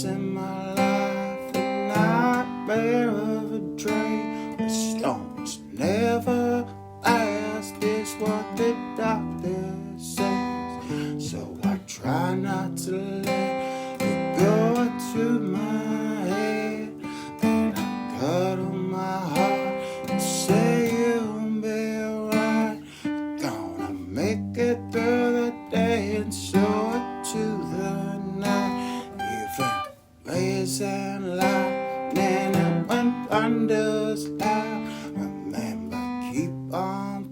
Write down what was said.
in my life, a nightmare of a dream. The storms never last, is what the doctor says. So I try not to let it go to my head, and I cuddle my heart and say you'll be right. Gonna make it through the day and show it to the night. Even raising lightning and when thunder's loud, remember, keep on